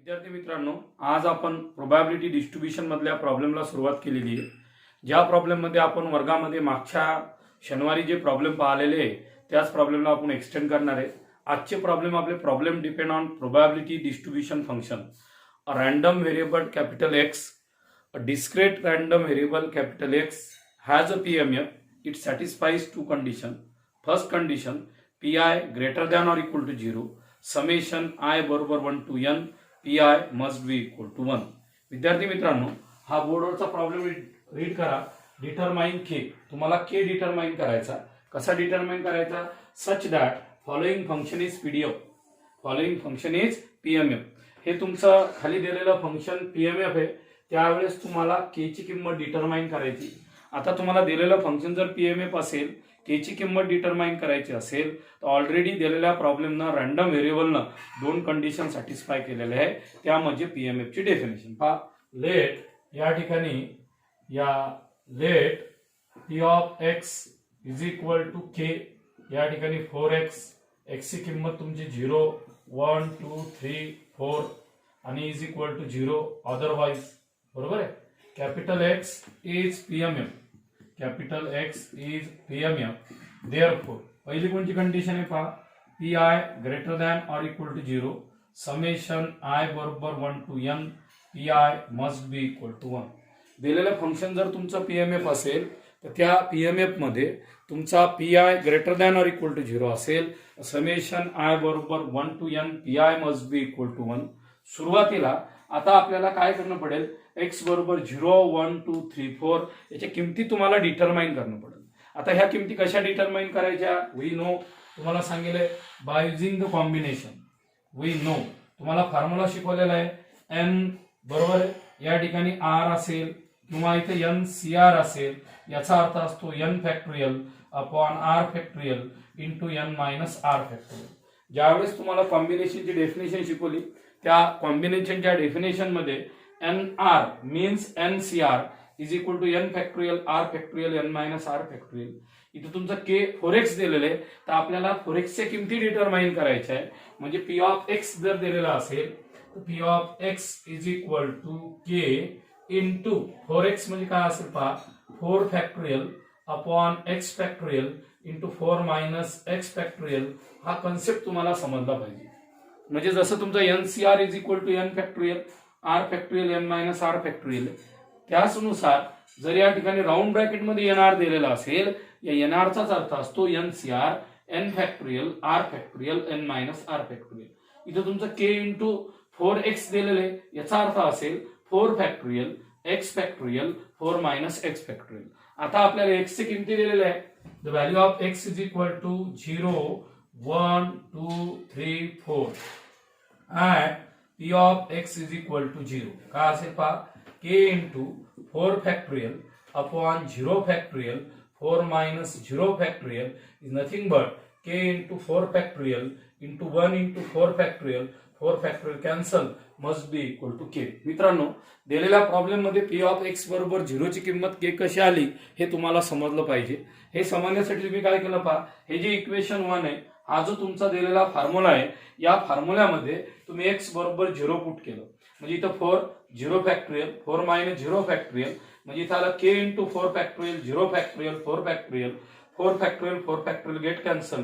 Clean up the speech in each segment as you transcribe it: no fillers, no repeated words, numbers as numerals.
विद्यार्थी मित्रांनो, आज आपण प्रोबॅबिलिटी डिस्ट्रीब्युशन मधल्या प्रॉब्लेमला सुरुवात केलेली आहे. ज्या प्रॉब्लेम मध्ये आपण वर्गामध्ये मागच्या शनिवारी जे प्रॉब्लेम पाहिलेले आहे त्याच प्रॉब्लेमला आपण एक्सटेंड करणार आहे. आजचे प्रॉब्लेम आपले problem depend on probability distribution function. A random variable capital X, a discrete random variable capital X has a PMF. It satisfies two condition. First condition, P I greater than or equal to 0, summation I बरोबर 1 to n, P I must be equal to 1. विद्यार्थी मित्रांनो, हा बोर्डवरचा problem read करा. Determine K. तुम्हाला K determine करायचा. कसा determine करायचा? Such that following function is PDF, following function is PMF. हे तुमचं खाली दिलेलं फंक्शन पीएमएफ आहे. त्यावेळेस तुम्हाला के ची किंमत डिटरमाइन करायची. आता तुम्हाला दिलेलं फंक्शन जर पीएमएफ असेल, के ची किंमत डिटरमाइन करायची असेल तर ऑलरेडी दिलेल्या प्रॉब्लेमनं रॅन्डम व्हेरिएबलनं दोन कंडिशन सॅटिस्फाय केलेले आहे. त्या म्हणजे पीएमएफ ची डेफिनेशन पहा. लेट या ठिकाणी let P of X is equal to K. या ठिकाणी 4x, एक्स ची किंमत तुमची 0, 1, 2, 3, 4 आणि इज इक्वल टू 0 अदरवाइज. बरोबर आहे. Capital X is PMF, capital X is PMF. Therefore पहिली कोणती कंडिशन आहे पहा, P I greater than or equal to 0, summation I बरोबर 1 to n, P I must be equal to 1. दिलेलं function जर तुमचं पीएमएफ असेल तर त्या पीएमएफ मध्ये तुमचा P I greater than or equal to 0 असेल, समेशन आय बरोबर 1 to n, P I must be equal to 1. सुरुवातीला आता आपल्याला काय करणं पडेल, एक्स बरोबर 0, 1, 2, 3, 4 याच्या किमती तुम्हाला डिटरमाइन करणं पडेल. आता ह्या किमती कशा डिटरमाइन करायच्या? वी नो, तुम्हाला सांगितलंय by using the combination. We know, तुम्हाला फॉर्म्युला शिकवलेला आहे. एन बरोबर आहे, या ठिकाणी आर असेल किंवा इथे एन सी आर असेल. याचा अर्थ असतो N factorial upon R factorial into N minus R factorial. ज्यावेळेस तुम्हाला कॉम्बिनेशनची डेफिनेशन शिकवली त्या कॉम्बिनेशनच्या डेफिनेशन मध्ये NR means NCR is equal to n factorial r factorial n minus r factorial. इथे तुमचं k 4x दिलेलं आहे तर आपल्याला 4x च्या किमती डिटरमाइन करायच्या आहे. म्हणजे p ऑफ x जर दिलेला असेल तर p of x is equal to k into 4x म्हणजे काय असेल पहा, 4 factorial upon x factorial into 4 minus x factorial. हा कन्सेप्ट तुम्हाला समजला पाहिजे. म्हणजे जसं तुमचं NCR is equal to n factorial R factorial N minus R factorial, त्याचनुसार जर या ठिकाणी राऊंड ब्रॅकेट मध्ये एनआर दिलेला असेल, या एनआरचाच अर्थ असतो NCR N factorial R factorial N minus R factorial. इथं तुमचं के इंटू 4x दिलेले, याचा अर्थ असेल 4 factorial X factorial 4 minus X factorial. आता आपल्याला एक्स ची किमती दिलेली आहे. The value of X is equal to 0, 1, 2, 3, 4 and p of x is equal to 0. काय असेल पहा, k into 4 factorial upon 0 factorial 4 minus 0 factorial is nothing but k into 4 factorial into 1 into 4 factorial, 4 factorial cancel must be equal to k. मित्रांनो, दिलेल्या problem मध्ये p of x बरोबर 0 ची किंमत k कशी आली हे तुम्हाला समजलं पाहिजे. हे समजण्यासाठी तुम्ही काय केलं पहा, हे जे इक्वेशन 1 आहे, हा जो तुमचा दिलेला फॉर्म्युला आहे, या फॉर्म्युल्यामध्ये तुम्ही x बरोबर 0 पुट केलं म्हणजे इथं 4 0 फॅक्टोरियल 4 मायनस 0 फॅक्टोरियल म्हणजे इथं आला k into 4 factorial 0 factorial 4 factorial 4 factorial 4 factorial get cancel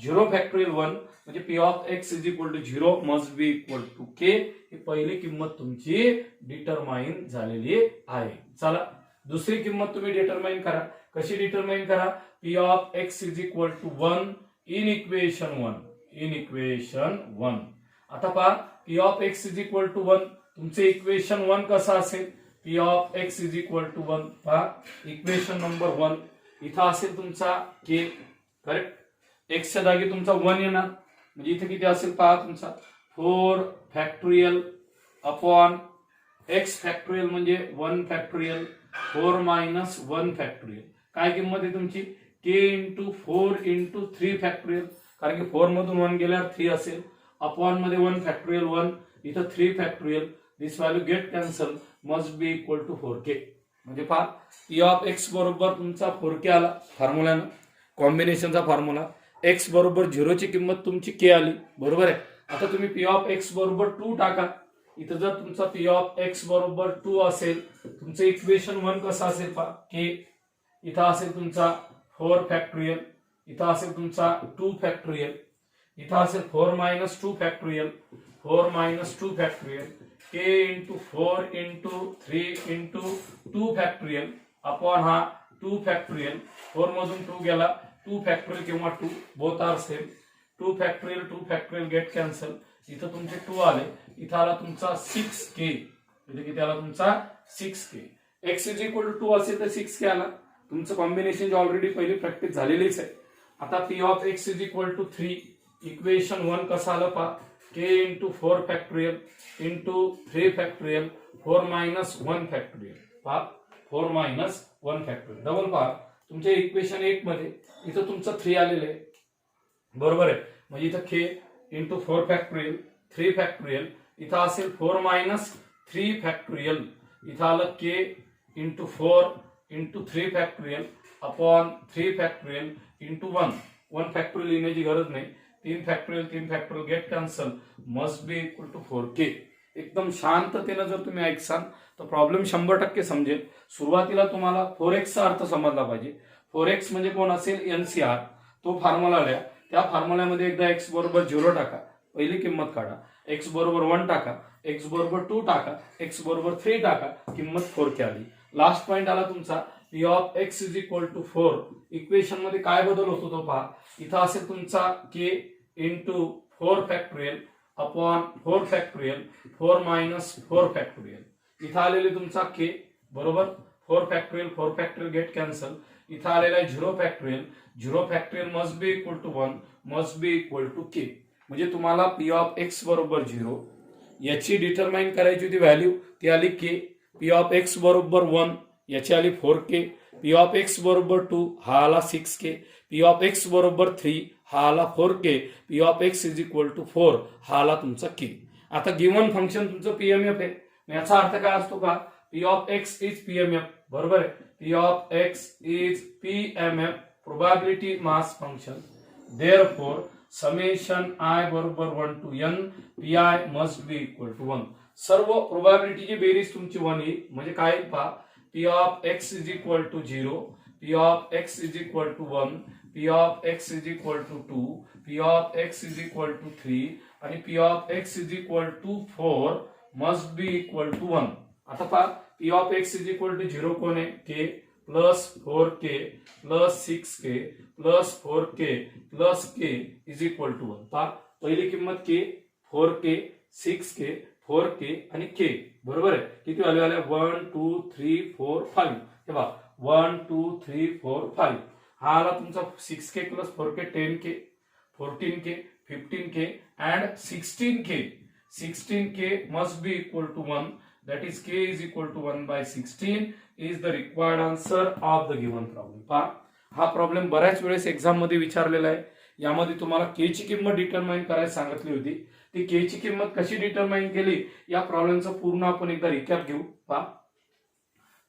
0 factorial 1 म्हणजे p of x is equal to 0 must be equal to k. ही पहिली किंमत तुमची डिटरमाइन झालेली आहे. चला दुसरी किंमत तुम्ही डिटरमाइन करा. कशी डिटरमाइन करा, p of x is equal to 1 in equation 1. In equation 1 आता पहा, p of x is equal to 1. तुमचे इक्वेशन 1 कसं असेल, p of x is equal to 1. पहा इक्वेशन नंबर 1 इथं असेल तुमचा k, करेक्ट. x च्या जागी तुमचा 1 येणार म्हणजे इथे किती असेल पहा, तुमचा 4 फॅक्टोरियल अपॉन x फॅक्टोरियल म्हणजे 1 फॅक्टोरियल 4 मायनस 1 फॅक्टोरियल. काय किंमत आहे तुमची, k इंटू 4 इंटू 3 फॅक्टोरियल, कारण की 4 मधून 1 गेल्यावर 3 असेल, अपॉन मध्ये 1 फॅक्टोरियल 1 इथं 3 factorial. This value get cancel must be equal to 4k. म्हणजे पहा p ऑफ x बरोबर तुमचा 4k आला फॉर्म्युल्यानं, कॉम्बिनेशनचा फॉर्म्युला. x बरोबर 0 ची किंमत तुमची k आली, बरोबर आहे. आता तुम्ही p ऑफ x बरोबर 2 टाका. इथं जर तुमचा पी ऑफ एक्स बरोबर 2 असेल, तुमचं इक्वेशन 1 कसं असेल पहा, के इथं असेल तुमचा 4 फॅक्टोरियल, इथं असेल तुमचा 2 फॅक्टोरियल, इथं असेल 4 minus 2 factorial, 4 minus 2 factorial, K into 4 into 3 into 2 factorial upon हा 2 फॅक्टोरियल, 4 मधून 2 गेला, 2 फॅक्टोरियल किंवा 2 both are same, 2 factorial get cancel, इथं तुमचे 2 आले, इथं आला तुमचा 6k, इथे किती आला तुमचा 6k, x is equal to 2 असेल तर 6k आला, तुमचं कॉम्बिनेशन ऑलरेडी पहिली प्रॅक्टिस झालेलीच आहे. आता P of X is equal to 3, equation 1 कसं आलं पहा, k into 4 factorial into 3 factorial 4 minus 1 factorial, पहा 4 मायनस 1 फॅक्टोरियल, डबल पहा तुमच्या इक्वेशन 1 मध्ये इथं तुमचं 3 आलेलं आहे, बरोबर आहे, म्हणजे इथं k इंटू 4 फॅक्टोरियल 3 फॅक्टोरियल, इथं असेल 4 मायनस 3 फॅक्टोरियल, इथं आलं k into 4 into 3 factorial upon 3 factorial into 1 factorial लिहिण्याची गरज नाही, 3 factorial get cancel, must be equal to 4k. एकदम शांततेनं जर तुम्ही ऐकसाल तर प्रॉब्लेम 100% समजेल. सुरुवातीला तुम्हाला 4x चा अर्थ समजला पाहिजे. 4x म्हणजे कोण असेल, एनसीआर, तो फॉर्म्युला लिहा, त्या फॉर्म्युल्यामध्ये एकदा x बरोबर 0 टाका, पहिली किंमत काढा, x बरोबर 1 टाका, x बरोबर 2 टाका, x बरोबर 3 टाका, किंमत 4k आली. लास्ट पॉइंट आला तुमचा P of X is equal to 4, equation मध्ये काय बदल होतो तो पहा, इथं असेल तुमचा k into 4 factorial upon 4 factorial 4 minus 4 factorial, इथं आलेले तुमचा k बरोबर 4 फॅक्टोरियल गेट कॅन्सल, इथं आलेला आहे 0 factorial must be equal to 1, must be equal to k. म्हणजे तुम्हाला पी ऑफ एक्स बरोबर 0 याची डिटरमाइन करायची होती व्हॅल्यू, ती आली k. पी ऑफ एक्स बरोबर 1 याची आली 4k, पी ऑफ एक्स बरोबर 2 हा आला 6k, पी ऑफ एक्स बरोबर 3 हा आला 4k, P of X is equal to 4 हा आला तुमचा k. आता गिव्हन फंक्शन तुमचं पीएमएफ आहे, याचा अर्थ काय असतो का, P of X is PMF, बरोबर आहे, P of X is PMF probability mass function, therefore summation I बरोबर 1 to n P I must be equal to 1. सर्व प्रोबॅबिलिटीची बेरीज तुमची 1 येईल, म्हणजे काय पहा, P of X is equal to 0, P of X is equal to 1, P of X is equal to 2, P of X is equal to 3 आणि P of X is equal to 4 must be equal to 1. आता पहा P of X is equal to 0 कोण आहे, k plus 4k plus 6k plus 4k plus k is equal to 1. पहा पहिली किंमत k, 4k 6k 4k आणि k, बरोबर आहे, किती व्हॅल्यू आल्या 1 2 3 4 5, हे पहा 1 2 3 4 5, हा आला तुमचा 6k plus 4k 10k 14k 15k and 16k must be equal to 1, that is k is equal to 1 by 16 is the required answer of the given problem. पहा हा प्रॉब्लेम बऱ्याच वेळेस एक्झाम मध्ये विचारलेला आहे. यामध्ये तुम्हाला के ची किंमत डिटरमाइन करायला सांगितली होती, ती के ची किंमत कशी डिटरमाइन केली या प्रॉब्लेमचा पूर्ण आपण एकदा रिकॅप घेऊ. पहा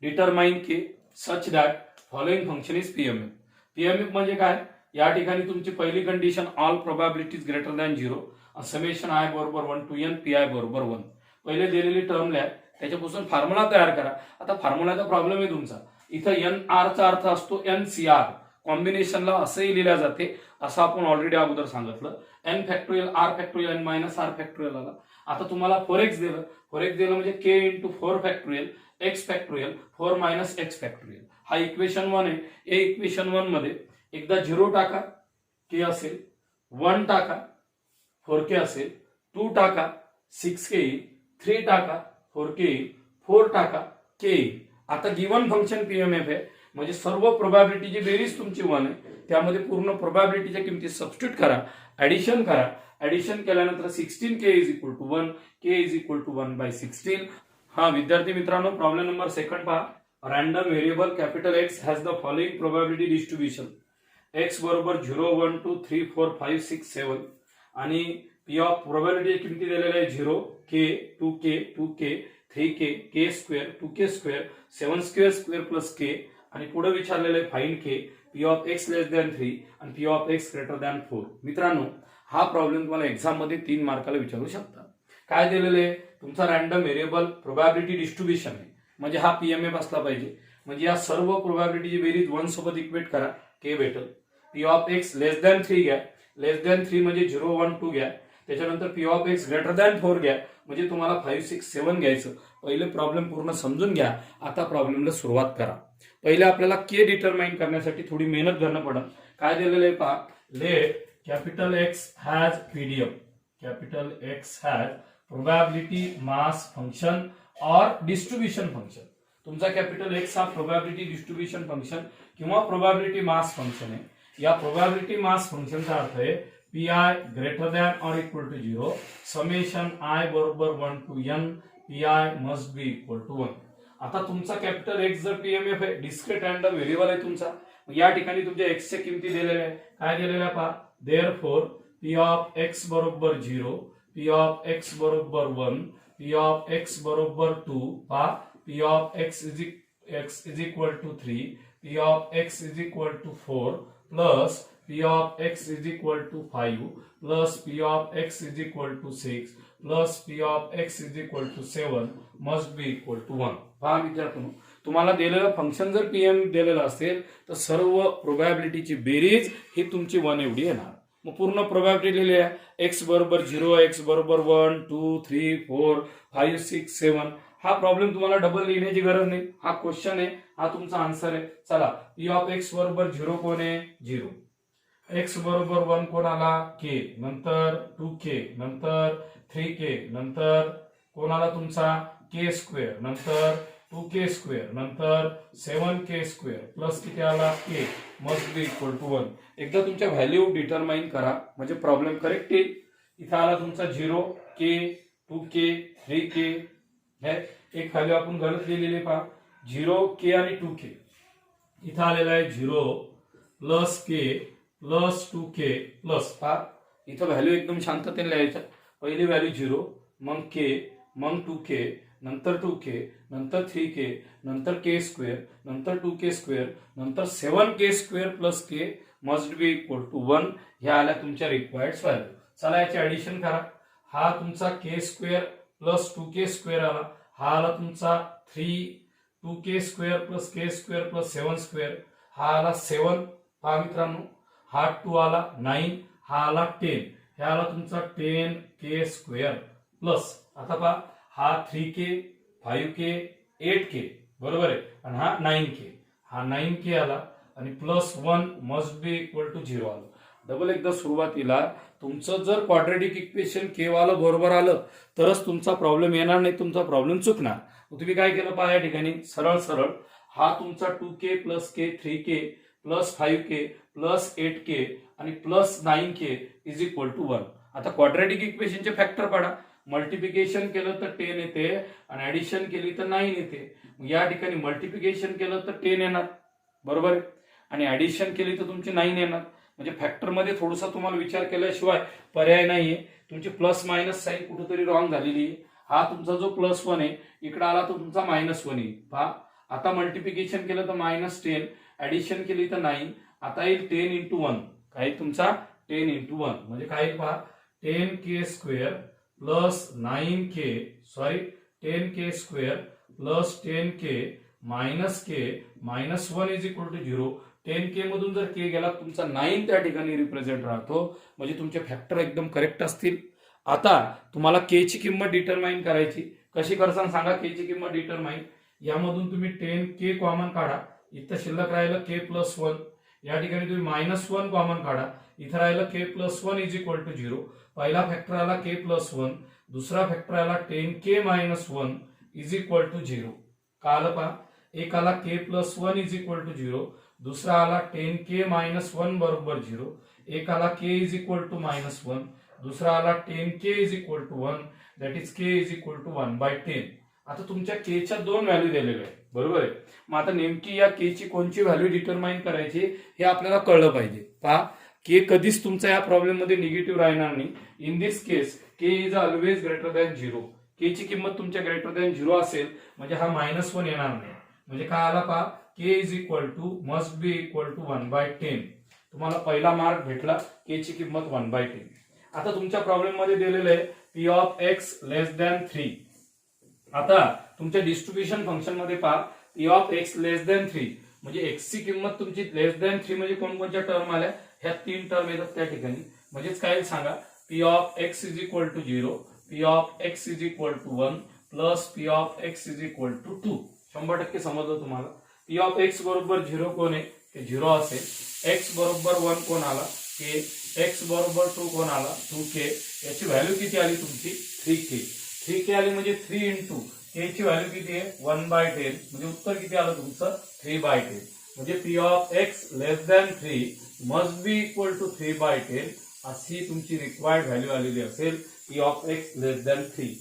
determine K such that following function is PMF. PMF म्हणजे काय, या ठिकाणी तुमची पहिली condition all probabilities greater than 0, summation I बरोबर 1 टू n पी आय बरोबर 1. पहिले दिलेली टर्म लिहा, त्याच्यापासून फॉर्म्युला तयार करा. आता फॉर्म्युलाचा प्रॉब्लेम आहे तुमचा, इथं एन आर चा अर्थ असतो एनसीआर, कॉम्बिनेशनला असंही लिहिल्या जाते, असं आपण ऑलरेडी अगोदर सांगितलं. N factorial R factorial N minus R factorial आला. आता तुम्हाला 4x दिलं, 4x दिलं म्हणजे k into 4 factorial x factorial 4 minus x factorial, हा इक्वेशन 1 आहे. या इक्वेशन 1 मध्ये एकदा 0 टाका, k असेल, 1 टाका 4k असेल, 2 टाका 6k येईल, 3 टाका 4k येईल, 4 टाका k येईल. आता गिव्हन फंक्शन पीएमएफ आहे, म्हणजे सर्व प्रोबॅबिलिटीची बेरीज तुमची 1 आहे, त्यामध्ये पूर्ण प्रोबॅबिलिटीच्या किमती सबस्टिट्यूट करा, ऍडिशन करा. ऍडिशन केल्यानंतर 16k is equal to 1, k is equal to 1 by 16. हा विद्यार्थी मित्रांनो, प्रॉब्लेम नंबर 2 पहा. Random variable capital X has the following probability distribution, X बरोबर 0 1 2 3 4 5 6 7 आणि पी ऑफ प्रोबॅबिलिटी किमती दिलेल्या आहे 0 k 2k 2k 3k k square 2k square 7 square plus k आणि पुढे विचारलेलं आहे find k P of X less than 3 आणि P of x greater than 4. मित्रांनो, हा प्रॉब्लेम तुम्हाला एक्झाम मध्ये 3 मार्काला विचारू शकता. काय दिलेलं आहे, तुमचा रॅन्डम व्हेरिएबल प्रोबॅबिलिटी डिस्ट्रीब्युशन आहे, म्हणजे हा पीएमएफ असला पाहिजे. म्हणजे या सर्व प्रोबॅबिलिटीची बेरीज 1 सोबत इक्वेट करा, के भेटेल. P of X less than 3 घ्या, लेस दॅन 3 म्हणजे 0 1 2 घ्या. त्याच्यानंतर P of x greater than 4 घ्या, म्हणजे तुम्हाला 5 6 7 घ्यायचं. पहिले प्रॉब्लेम पूर्ण समजून घ्या, आता प्रॉब्लेमला सुरुवात करा. पहिले आपल्याला के डिटरमाइन करण्यासाठी थोडी मेहनत करणं पडेल. काय दिलेलं आहे पहा, let capital X has PDF, capital X has probability mass function और डिस्ट्रीब्युशन फंक्शन. तुमचा कॅपिटल एक्स हा प्रोबॅबिलिटी डिस्ट्रीब्युशन फंक्शन किंवा प्रोबॅबिलिटी मास फंक्शन आहे. या प्रोबॅबिलिटी मास फंक्शनचा अर्थ आहे P I greater than or equal to 0 summation I बरोबर 1 to N P I must be equal to 1. आता तुमचा कॅपिटल एक्स जर पीएमएफ आहे, डिस्क्रीट रॅन्डम व्हेरिएबल आहे तुमचा, या ठिकाणी तुमच्या एक्सच्या किमती दिलेल्या आहे. काय दिलेल्या पहा, देअरफॉर पी ऑफ एक्स बरोबर 0, पी ऑफ एक्स बरोबर 1, पी ऑफ एक्स बरोबर 2, पहा P of X is equal to 3, P of X is equal to 4 plus P of X is equal to 5 plus P of X is equal to 6 plus P of X is equal to 7 must be equal to 1. पहा विद्यार्थ्यांनो, तुम्हाला दिलेलं function जर PM दिलेलं असेल तर सर्व प्रोबॅबिलिटीची बेरीज ही तुमची 1 एवढी येणार. मग पूर्ण प्रोबॅबिलिटी लिहिली आहे, एक्स बरोबर 0, एक्स बरोबर 1 2 3 4 5 6 7. हा प्रॉब्लेम तुम्हाला डबल लिहिण्याची गरज नाही, हा क्वेश्चन आहे, हा तुमचा आन्सर आहे. चला, पी ऑफ एक्स बरोबर 0 कोण आहे, 0. एक्स बरोबर 1 कोण आला, के, नंतर 2k, नंतर 3k, नंतर कोण आला तुमचा के स्क्वेअर, नंतर 2k स्क्वेअर, नंतर 7k स्क्वेअर प्लस किती आला के मस्ट बी इक्वल टू 1. एकदा तुमच्या व्हॅल्यू डिटरमाइन करा म्हणजे प्रॉब्लेम करेक्ट येईल. इथं आला तुमचा 0k 2k 3k, एक व्हॅल्यू आपण गलत लिहिलेली पहा, 0k आणि 2k. इथं आलेला आहे 0 plus k plus 2k plus, पहा इथं व्हॅल्यू एकदम शांततेने लिहायचं. पहिली व्हॅल्यू 0, मग k, मग 2k, नंतर 2k, नंतर 3k, नंतर k स्क्वेअर, नंतर 2k स्क्वेअर, नंतर 7k square plus k must be equal to 1. ह्या आल्या तुमच्या रिक्वायर्ड व्हॅल्यू. चला याचे ऍडिशन करा. हा तुमचा k square plus 2k square आला, हा आला तुमचा 2k square plus k square plus 7 square, हा आला 7. पहा मित्रांनो, हा 2 आला 9, हा आला 10, हे आला तुमचा 10k स्क्वेअर प्लस, आता पहा हा 3k 5k 8k बरोबर आहे, आणि हा 9k, हा 9k आला आणि plus 1 must be equal to 0 आलं. डबल एकदा सुरुवातीला तुमचं जर क्वाड्रेटिक इक्वेशन के वाला बरोबर आलं तरच तुमचा प्रॉब्लेम येणार, नाही तुमचा प्रॉब्लेम चुकणार. तुम्ही काय केलं पहा, या ठिकाणी सरळ सरळ हा तुमचा 2k plus k 3k plus 5k plus 8k आणि plus 9k is equal to 1. आता क्वाड्रेटिक इक्वेशनचे फॅक्टर पाडा. मल्टिप्लिकेशन केलं तर 10 येते आणि ऍडिशन केली तर 9 येते. या ठिकाणी मल्टिप्लिकेशन केलं तर 10 येणार बरोबर आहे, आणि ऍडिशन केली तर तुमची 9 येणार. म्हणजे फॅक्टर मध्ये थोडासा तुम्हाला विचार केल्याशिवाय पर्याय नाहीये. तुमची प्लस मायनस साईन कुठेतरी रॉंग झालेली आहे. हा तुमचा जो प्लस 1 आहे इकडे आला तर तुमचा -1 येईल. पहा आता मल्टिप्लिकेशन केलं तर -10, ऍडिशन केली तर 9, आता येईल 10 इंटू 1, काय तुमचा 10 इंटू 1 म्हणजे काय पहा 10k square plus 9k, sorry 10k square plus 10k minus k minus 1 is equal to 0. 10k मधून जर k गेला तुमचा 9 त्या ठिकाणी रिप्रेझेंट राहतो, म्हणजे तुमचे फॅक्टर एकदम करेक्ट असतील. आता तुम्हाला k ची किंमत डिटरमाइन करायची. कशी करसान सांगा k ची किंमत डिटरमाइन. यामधून तुम्ही 10k कॉमन काढा, इथं शिल्लक राहिलं k प्लस 1, या ठिकाणी तुम्ही -1 कॉमन काढा, इथं राहिलं k plus 1 is equal to 0. पहिला फॅक्टर आला k प्लस 1, दुसरा फॅक्टर आला 10k minus 1 is equal to 0. का आलं पहा, एक आला k plus 1 is equal to 0, दुसरा आला 10k मायनस 1 बरोबर 0, एक आला k इज इक्वल टू -1, दुसरा आला 10k is equal to 1, that is k is equal to 1/10. आता तुमच्या k च्या 2 व्हॅल्यू दिलेल्या आहेत बरोबर आहे. मग आता नेमकी या k ची कोणची व्हॅल्यू डिटरमाइन करायची हे आपल्याला कळलं पाहिजे. पहा k कधीच तुमचा या प्रॉब्लेम मध्ये निगेटिव्ह राहणार नाही. In this case k is always greater than 0. k ची किंमत तुमच्या ग्रेटर दॅन 0 असेल म्हणजे हा -1 येणार नाही. म्हणजे काय आला पहा k is equal to must be equal to 1/10. तुम्हाला पहिला मार्क भेटला, k ची किंमत 1/10. आता तुमच्या प्रॉब्लेम मध्ये दिलेलं आहे P of X less than 3. आता तुमच्या डिस्ट्रीब्युशन फंक्शन मध्ये पहा P of X less than 3 म्हणजे एक्स ची किंमत तुमची लेस दॅन 3 म्हणजे कोणकोणत्या टर्म आल्या, ह्या 3 टर्म येतात त्या ठिकाणी. म्हणजेच काय सांगा, P of X is equal to 0, P of X is equal to 1 plus P of X is equal to 2. 100% समजलं तुम्हाला. पी ऑफ एक्स बरोबर 0 कोण आहे, ते 0 असेल. एक्स बरोबर 1 कोण आला, के. एक्स बरोबर 2 कोण आला, 2k. याची व्हॅल्यू किती आली तुमची, 3k. 3k आली म्हणजे 3 इंटू के ची व्हॅल्यू किती आहे, 1/10. म्हणजे उत्तर किती आलं तुमचं, 3/10. म्हणजे P of X less than 3 must be equal to 3/10 अशी तुमची रिक्वायर्ड व्हॅल्यू आलेली असेल P of X less than 3.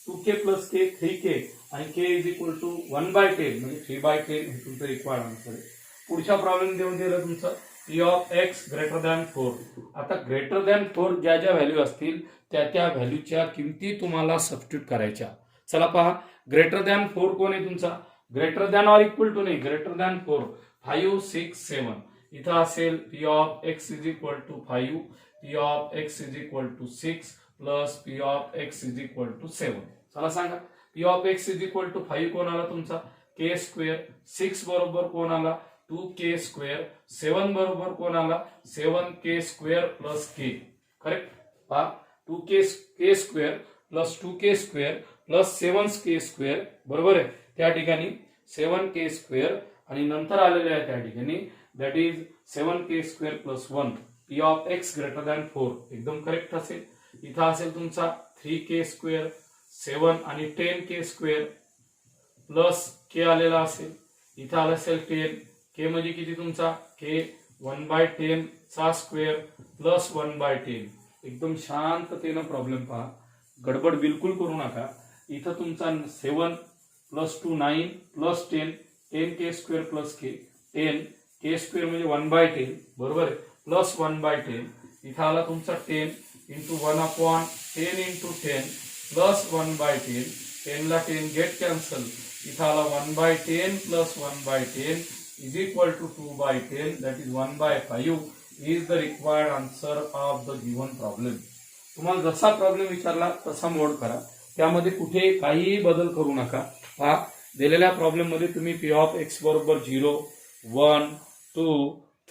2k plus K 3k आणि k इज इक्वल टू 1/10 म्हणजे 3/10 हे तुमचं रिक्वायर्ड आन्सर आहे. पुढचा प्रॉब्लेम देऊन दिलं तुमचं P of x greater than 4. आता ग्रेटर दॅन 4 ज्या ज्या व्हॅल्यू असतील त्या व्हॅल्यूच्या किमती तुम्हाला सबस्टिट्यूट करायच्या. चला पहा, ग्रेटर दॅन 4 कोण आहे तुमचा, greater than or equal to नाही, ग्रेटर दॅन 4 5 6 7. इथं असेल P of X is equal to 5, P of X is equal to 6 plus P of X is equal to 7. चला सांगा, P of X is equal to 5 कोण आला तुमचा, के square. 6 बरोबर कोण आला, 2k स्क्वेअर. 7 बरोबर कोण आला, 7k square plus k. Correct. पहा, 2k square plus 2k square plus 7k square बरोबर आहे. त्या ठिकाणी 7k स्क्वेअर आणि नंतर आलेले आहे त्या ठिकाणी that is 7k square plus 1. P of x greater than 4 एकदम करेक्ट असेल. इथं असेल तुमचा 3k स्क्वेअर 7 आणि 10k स्क्वेअर प्लस k आलेला असेल. इथं आलं असेल 10. k म्हणजे किती तुमचा, k 1/10 चा स्क्वेअर प्लस 1/10. एकदम शांततेनं प्रॉब्लेम पहा, गडबड बिलकुल करू नका. इथं तुमचा 7 plus 2 9 plus 10 10k square plus k 10 k square म्हणजे 1/10 बरोबर आहे प्लस 1/10. इथं आला तुमचा 10 इंटू 1/10 इंटू 10 प्लस 1/10. 10 ला 10 गेट कॅन्सल. इथं आला 1/10 plus 1/10 is equal to 2/10 that is 1/5 is the required answer of the given problem. तुम्हाला जसा प्रॉब्लेम विचारला तसा मोड करा, त्यामध्ये कुठे काहीही बदल करू नका. पहा, दिलेल्या प्रॉब्लेम मध्ये तुम्ही पी ऑफ एक्स बरोबर 0 1 2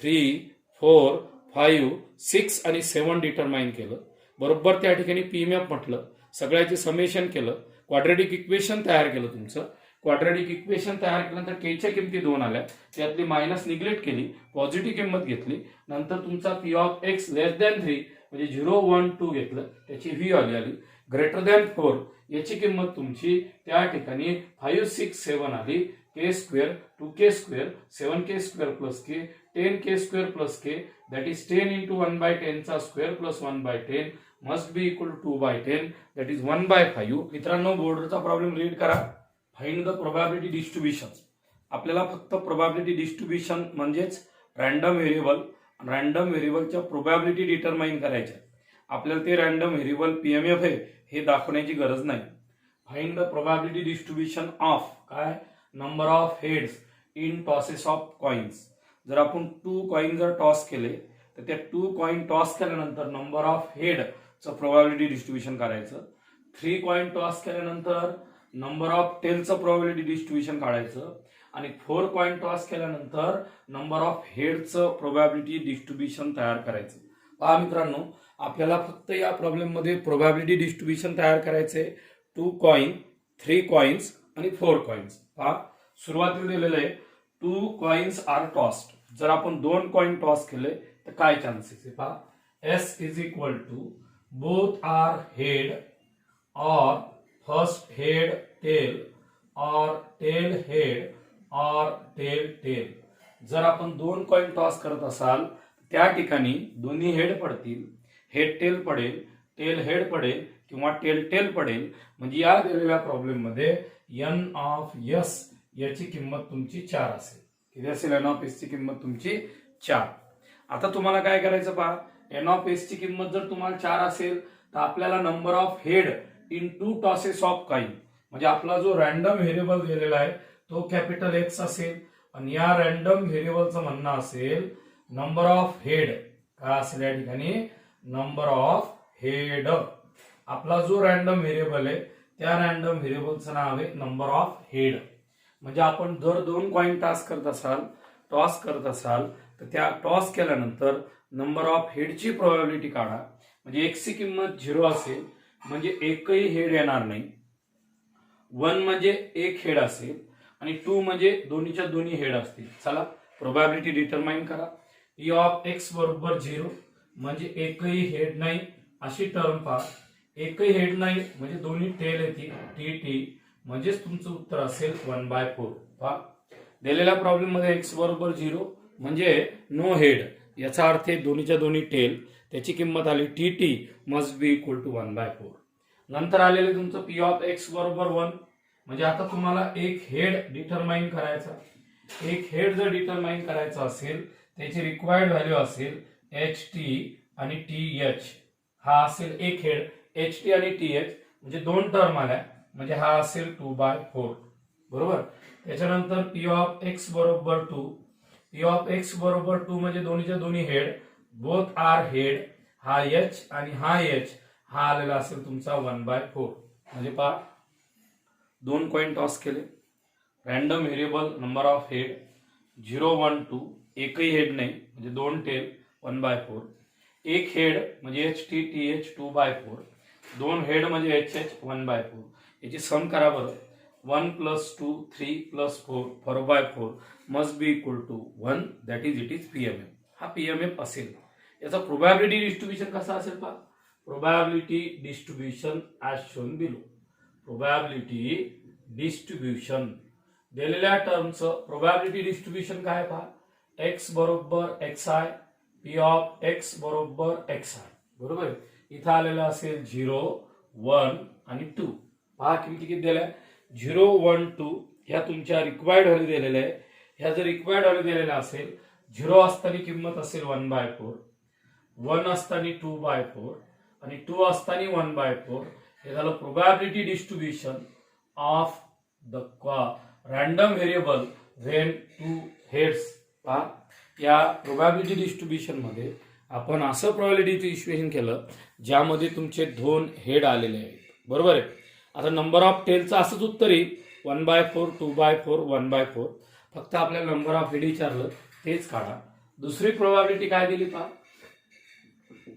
3 4 5 6 आणि 7 डिटरमाइन केलं बरोबर. त्या ठिकाणी पीमॅप म्हटलं, सगळ्याचे समेशन केलं, क्वाड्रेटिक इक्वेशन तयार केलं तुमचं. क्वाड्रेटिक इक्वेशन तयार केल्यानंतर केच्या किमती 2 आल्या, त्यातली मायनस निग्लेक्ट केली, पॉझिटिव्ह किंमत घेतली. नंतर तुमचा P of X less than 3 म्हणजे 0 1 2 घेतलं, त्याची व्ही आली. ग्रेटर दॅन 4 याची किंमत तुमची त्या ठिकाणी 5 6 7 आली. k square 2k square 7k square plus k 10k square plus k that is 10 into 1/10 चा square plus 1/10 must be equal to 2/10 that is 1/5. मित्रांनो, बोर्डचा प्रॉब्लेम रीड करा. Find the probability distribution. आपल्याला फक्त प्रोबॅबिलिटी डिस्ट्रीब्युशन म्हणजेच random व्हेरिएबलच्या probability determine करायच्या. आपल्याला ते रॅन्डम व्हेरिएबल पीएमएफ आहे हे दाखवण्याची गरज नाही. Find the probability distribution of काय, number of heads in tosses of coins. जर आपण 2 कॉइन जर टॉस केले तर त्या 2 कॉइन टॉस केल्यानंतर नंबर ऑफ हेडचं प्रोबॅबिलिटी डिस्ट्रीब्युशन करायचं. 3 कॉइन टॉस केल्यानंतर नंबर ऑफ टेलचं प्रोबॅबिलिटी डिस्ट्रीब्युशन काढायचं आणि 4 कॉइन टॉस केल्यानंतर नंबर ऑफ हेडचं प्रोबॅबिलिटी डिस्ट्रीब्युशन तयार करायचं. पहा मित्रांनो, आपल्याला फक्त या प्रॉब्लेम मध्ये प्रोबॅबिलिटी डिस्ट्रीब्युशन तयार करायचे. 2 कॉइन 3 कॉइन्स आणि 4 कॉइन्स. पहा, सुरुवातीला दिलेलं आहे 2 कॉइन्स आर टॉस्ड. जर आपण 2 कॉइन टॉस केले तर काय चान्सेस आहे पहा. S is equal to both are head or first head tail or tail head or tail tail. जर आपण 2 कॉइन टॉस करत असाल त्या ठिकाणी दोन्ही हेड पडतील, हेड टेल पडेल, टेल हेड पडेल किंवा टेल टेल पडेल. म्हणजे या दिलेल्या प्रॉब्लेम मध्ये एन ऑफ एस याची किंमत तुमची 4 असेल. किती असेल, एन ऑफ एस ची किंमत तुमची 4. आता तुम्हाला काय करायचं पहा, एन ऑफ एस ची किंमत जर तुम्हाला 4 असेल तर आपल्याला number of head in 2 tosses of coin म्हणजे आपला जो रॅन्डम व्हेरिएबल दिलेला आहे तो कॅपिटल एक्स असेल आणि या रॅन्डम व्हेरिएबलचं म्हणणं असेल नंबर ऑफ हेड. काय असेल या ठिकाणी, नंबर ऑफ हेड. आपला जो रॅन्डम व्हेरिएबल आहे त्या रॅन्डम व्हेरिएबलचं नाव आहे नंबर ऑफ हेड. म्हणजे आपण जर 2 कॉइन टॉस करत असाल तर त्या टॉस केल्यानंतर नंबर ऑफ हेडची प्रोबॅबिलिटी काढा. म्हणजे एक्सची किंमत 0 असेल म्हणजे एकही हेड येणार नाही. 1 म्हणजे एक हेड असेल आणि 2 म्हणजे दोन्हीच्या दोन्ही हेड असतील. चला प्रोबॅबिलिटी डिटरमाइन करा. पी ऑफ एक्स बरोबर 0 म्हणजे एकही हेड नाही अशी टर्म पहा. एकही हेड नाही म्हणजे दोन्ही टेल येतील टी टी, म्हणजेच तुमचं उत्तर असेल 1/4. पहा दिलेल्या प्रॉब्लेम मध्ये एक्स बरोबर 0 म्हणजे नो हेड, याचा अर्थ आहे दोन्हीच्या दोन्ही टेल, त्याची किंमत आली T T must be equal to 1/4. नंतर आलेले तुमचं पी ऑफ एक्स बरोबर 1 म्हणजे आता तुम्हाला एक हेड डिटरमाइन करायचा. एक हेड जर डिटरमाइन करायचा असेल त्याची रिक्वायर्ड व्हॅल्यू असेल एच टी आणि टी एच. हा असेल एक हेड एच टी आणि टी एच म्हणजे 2 टर्म आल्या म्हणजे हा असेल 2/4. बरोबर. त्याच्यानंतर पी ऑफ एक्स बरोबर 2. पी ऑफ एक्स बरोबर 2 म्हणजे दोन्हीच्या दोन्ही हेड, बोथ आर हेड. हा एच आणि हा एच हा आलेला असेल तुमचा 1/4. म्हणजे पहा 2 कॉइन टॉस केले, random variable number of head 0 1 2, एकही हेड नाही म्हणजे 2 टेल 1/4. एक हेड म्हणजे H T T H 2/4, 2 head म्हणजे एच एच 1/4. याची सम करा बरं. 1 + 2 3 + 4 4/4 must be equal to 1, that is it is PMF. हा पीएमएफ असेल. याचा प्रोबॅबिलिटी डिस्ट्रीब्युशन कसा असेल पहा. Probability distribution as shown below. Probability distribution दिलेल्या टर्मचं प्रोबॅबिलिटी डिस्ट्रीब्युशन काय पहा. एक्स बरोबर X I, P of X बरोबर एक्स आय. बरोबर. इथं आलेलं असेल 0 1 आणि 2. पहा किती दिल्या 0 1 2 ह्या तुमच्या रिक्वायर्ड व्हॅल्यू दिलेल्या आहे. ह्या जर रिक्वायर्ड व्हॅल्यू दिलेल्या असेल 0 असताना किंमत असेल 1/4, 1 असताना 2/4 आणि 2 असताना 1/4. हे झालं probability distribution of the random variable when 2 heads. पहा या प्रोबॅबिलिटी डिस्ट्रीब्युशन मध्ये आपण असं प्रोबॅबिलिटी इक्वेशन केलं ज्यामध्ये तुमचे 2 हेड आलेले आहेत. बरोबर आहे. आता नंबर ऑफ टेलचं असंच उत्तर येईल 1/4 2/4 1/4. फक्त आपल्याला नंबर ऑफ हेड विचारलं तेच काढा. दुसरी प्रोबॅबिलिटी काय दिली पहा.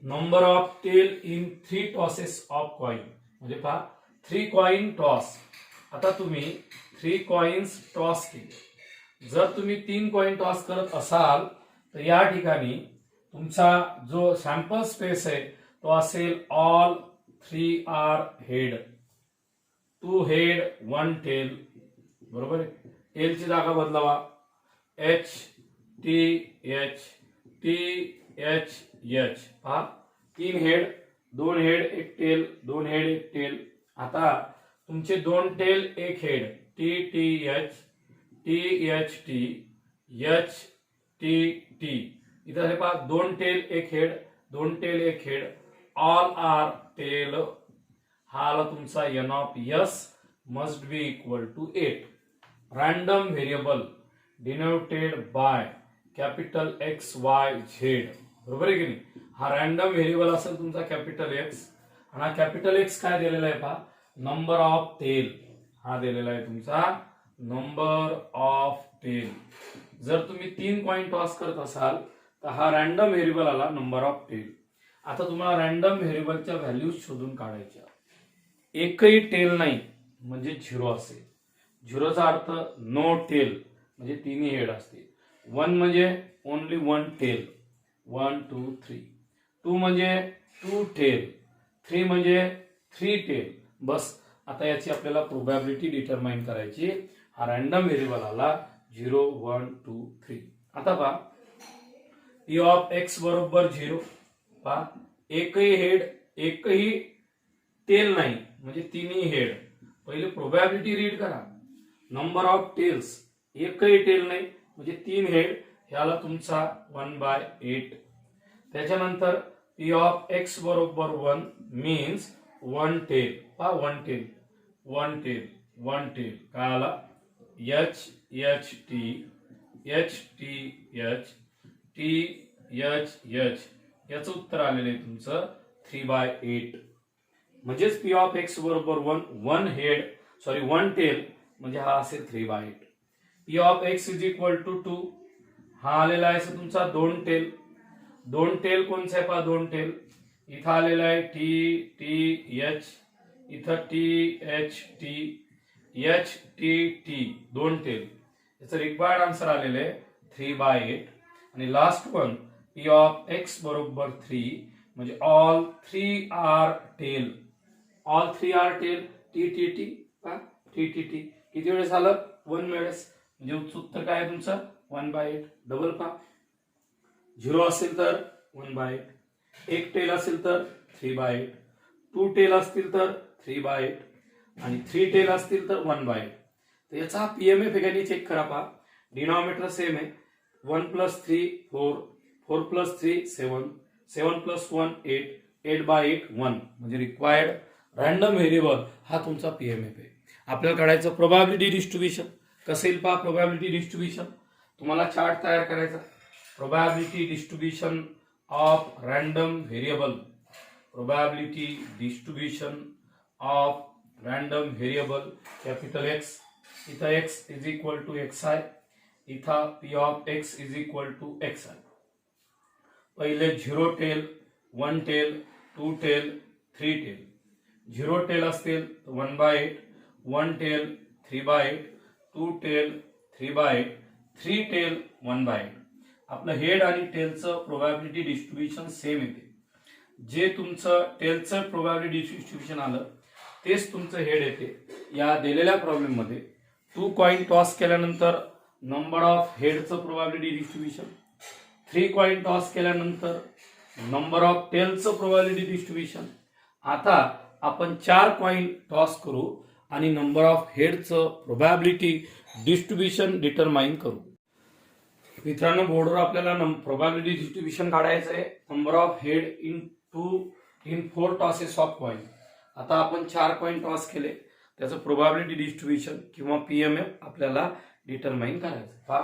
Number of tail in 3 tosses of coin. म्हणजे पहा 3 कॉइन टॉस. आता तुम्ही 3 कॉइन्स टॉस केले. जर तुम्ही 3 कॉइन टॉस करत असाल तर या ठिकाणी तुमचा जो सॅम्पल स्पेस आहे तो असेल all 3 are head, 2 head 1 tail. बरोबर आहे. टेलची जागा बदलावा. H T H T H H. पहा 3 head 2 head 1 tail 2 head 1 tail. आता तुमचे 2 tail 1 head T T H T H T H T T. इथं हे पहा 2 tail 1 head 2 tail 1 head all are tail. हा आला तुमचा N of S must be equal to 8. Random variable denoted by capital X Y Z. बरोबर आहे की नाही. हा रॅन्डम व्हेरिएबल असेल तुमचा कॅपिटल एक्स आणि हा कॅपिटल एक्स काय दिलेला आहे पहा. नंबर ऑफ टेल हा दिलेला आहे तुमचा नंबर ऑफ टेल. जर तुम्ही 3 कॉइन टॉस करत असाल तर हा रॅन्डम व्हेरिएबल आला नंबर ऑफ टेल. आता तुम्हाला रॅन्डम व्हेरिएबलच्या व्हॅल्यूज शोधून काढायच्या. एकही टेल नाही म्हणजे 0 असेल. 0चा अर्थ नो टेल म्हणजे 3 हेड असतील. 1 म्हणजे ओनली 1 टेल 1 2 3. 2 म्हणजे 2 टेल. 3 म्हणजे 3 टेल. बस. आता याची आपल्याला प्रोबॅबिलिटी डिटरमाइन करायची. हा रॅन्डम व्हेरिएबल आला 0 1 2 3. आता पहा पी ऑफ एक्स बरोबर 0. पहा एकही हेड एकही टेल नाही म्हणजे 3 हेड. पहिले प्रोबॅबिलिटी रीड करा. नंबर ऑफ टेल्स एकही टेल नाही म्हणजे 3 हेड. ह्याला तुमचा 1/8. त्याच्यानंतर पी ऑफ एक्स बरोबर 1 मीन्स 1 टेल. पहा 1 टेल 1 टेल 1 टेल. काय आला H H T H T H T H H. याचं उत्तर आलेलं आहे तुमचं 3/8. म्हणजेच पी ऑफ एक्स बरोबर वन टेल म्हणजे हा असेल 3/8. P of X is equal to 2. हा आलेला आहे तुमचा 2 टेल. 2 टेल कोणचा आहे पहा 2 टेल. इथं आलेला आहे टी टी एच, इथं टी एच टी 2 टेल. याचं रिक्वायर्ड आन्सर आलेलं आहे 3/8. आणि last one P of X बरोबर 3 म्हणजे all 3 are tail. All 3 are tail T T T T किती वेळेस आलं 1 वेळेस. म्हणजे उत्तर काय आहे तुमचं 1/8. डबल पहा 0 असेल तर 1/8, 1 टेल असेल तर 3/8, 2 टेल असतील तर 3/8 आणि 3 टेल असतील तर 1/8. तर याचा पीएमएफ एकाने चेक करा पहा. डिनॉमिनेटर सेम आहे. 1 + 3 4, 4 + 3 7, 7 + 1 8, 8/8 1 म्हणजे रिक्वायर्ड रॅन्डम व्हेरिएबल हा तुमचा पीएमएफ आहे. आपल्याला काढायचं प्रोबॅबिलिटी डिस्ट्रीब्युशन. कसं येईल पहा प्रोबॅबिलिटी डिस्ट्रीब्युशन. तुम्हाला चार्ट तयार करायचा. Probability distribution of random variable. Probability distribution of random variable capital X. इथं X is equal to X I, इथं P of X is equal to X I. पहिले 0 tail, 1 tail, 2 tail, 3 tail. 0 tail असतील 1/8, 1 tail 3/8, 2 tail 3/8, 3 tail 1/8. आपलं head आणि टेलचं probability distribution same येते. जे तुमचं टेलचं probability distribution आलं तेच तुमचं हेड येते. या दिलेल्या प्रॉब्लेम मध्ये 2 कॉइन टॉस केल्यानंतर नंबर ऑफ हेडचं प्रोबॅबिलिटी डिस्ट्रीब्युशन, 3 कॉइन टॉस केल्यानंतर नंबर ऑफ टेलचं प्रोबॅबिलिटी डिस्ट्रीब्युशन. आता आपण 4 कॉइन टॉस करू आणि नंबर ऑफ हेडचं प्रोबॅबिलिटी डिस्ट्रीब्युशन डिटरमाइन करू. मित्रांनो बोर्डवर आपल्याला प्रोबॅबिलिटी डिस्ट्रीब्युशन काढायचं आहे. Number of head in 4 tosses of coin. आता आपण 4 कॉइन टॉस केले त्याचं प्रोबॅबिलिटी डिस्ट्रीब्युशन किंवा पीएमएफ आपल्याला डिटरमाइन करायचं. पहा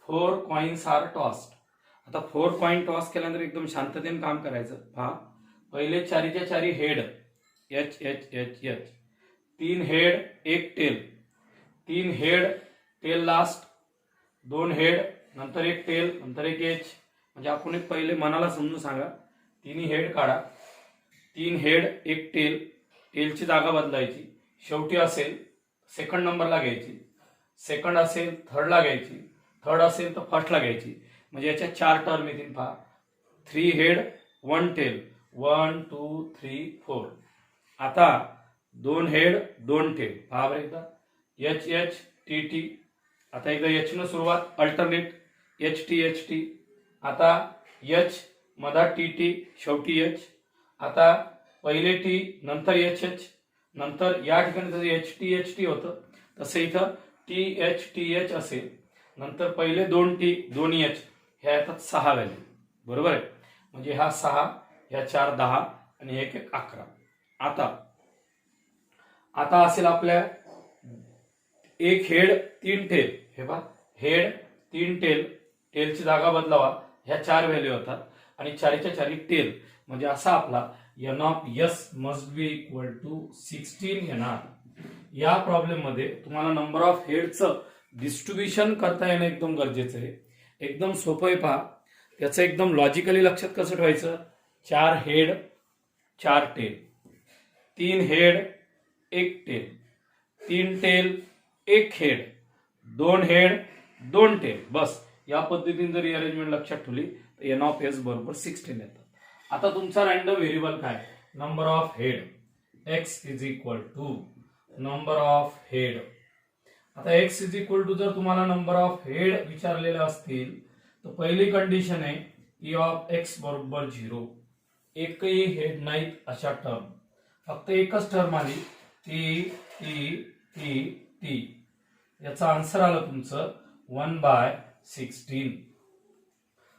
4 कॉइन्स आर टॉस्ड. आता 4 कॉइन टॉस केल्यानंतर एकदम शांततेने काम करायचं. पहा पहिले 4च्या 4 head H H H H, 3 head 1 tail, 3 head tail last, 2 head नंतर 1 टेल नंतर 1 एच. म्हणजे आपण एक पहिले मनाला समजून सांगा. 3 हेड काढा, 3 हेड 1 टेल, टेलची जागा बदलायची. शेवटी असेल सेकंड नंबरला घ्यायची, सेकंड असेल थर्डला घ्यायची, थर्ड असेल तर फर्स्टला घ्यायची. म्हणजे याच्या 4 टर्म येतील. पहा 3 हेड 1 टेल 1 2 3 4. आता 2 हेड 2 टेल. पहा बरं एकदा एच एच टी टी. आता एकदा एच न सुरुवात अल्टरनेट एच टी. आता एच मधा टी टी शेवटी एच. आता पहिले टी नंतर एच एच, नंतर या ठिकाणी जसं एच टी होतं तसं इथं टी एच असेल. नंतर पहिले 2 टी 2 एच. ह्या येतात 6 व्हॅल्यू. बरोबर आहे. म्हणजे हा 6, ह्या 4 10 आणि 1 1 11. आता असेल आपल्या 1 हेड 3 टेल. हे पहा हेड 3 टेल, टेलची जागा बदलावा. ह्या 4 व्हॅल्यू होतात आणि 4च्या 4 टेल. म्हणजे असा आपला N of S must be equal to 16 NR. या प्रॉब्लेम मध्ये तुम्हाला नंबर ऑफ हेडचं डिस्ट्रीब्युशन करता येणं एकदम गरजेचं आहे. एकदम सोपं आहे. पहा त्याचं एकदम लॉजिकली लक्षात कसं ठेवायचं. 4 head 4 tail, 3 head 1 tail, 3 tail 1 head, 2 head 2 tail. बस या पद्धतीने जर अरेंजमेंट लक्षात ठेवली तर एन ऑफ एस बरोबर 16 येतात. आता तुमचा रॅन्डम व्हेरिएबल काय number of head X is equal to number of head. आता एक्स इज इक्वल टू जर तुम्हाला नंबर ऑफ हेड विचारलेले असतील तर पहिली कंडिशन आहे पी ऑफ एक्स बरोबर 0. एकही हेड नाहीत अशा टर्म. फक्त एकच टर्म आली टी टी टी टी. याचा आन्सर आलं तुमचं 1/16.